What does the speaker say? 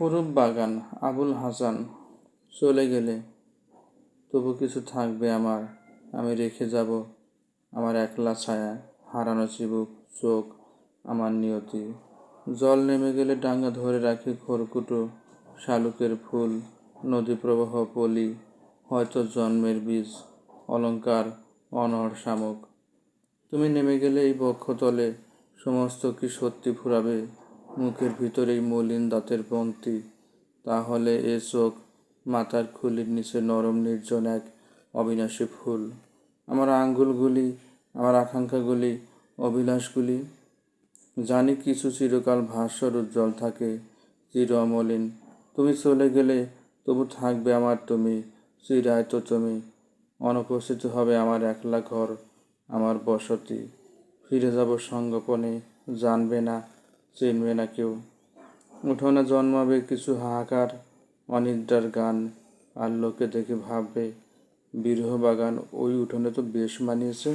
অপরূপ বাগান। আবুল হাসান। চলে গেলে তবু কিছু থাকবে আমার, আমি রেখে যাব আমার একলা ছায়া, হারানো চিবুক, চোখ, আমার নিয়তি। জল নেমে গেলে ডাঙ্গা ধরে রাখি খড়কুটো, শালুকের ফুল, নদী প্রবাহ, পলি, হয়তো জন্মের বীজ, অলংকার, অনড় শামুক। তুমি নেমে গেলে এই বক্ষতলে সমস্ত কি সত্যি ফুরাবে? মুখের ভিতরেই মলিন দাঁতের পংক্তি। তাহলে এ চোখ, মাথার খুলির নিচে নরম নির্জন এক অবিনাশী ফুল। আমার আঙ্গুলগুলি, আমার আকাঙ্ক্ষাগুলি, অভিলাষগুলি, জানি কিছু চিরকাল ভাস্বর উজ্জ্বল থাকে, চির অমলিন। তুমি চলে গেলে তবু থাকবে আমার তুমি, চিরায়ত তুমি। অনুপস্থিত হবে আমার একলা ঘর, আমার বসতি। ফিরে যাব সঙ্গোপনে, জানবে না, চিনবে না কেউ। উঠোনে জন্মাবে কিছু হাহাকার, অনিদ্রার গান, আর লোকে দেখে ভাববে বিরহ বাগান ওই উঠোনে তো বেশ মানিয়েছে।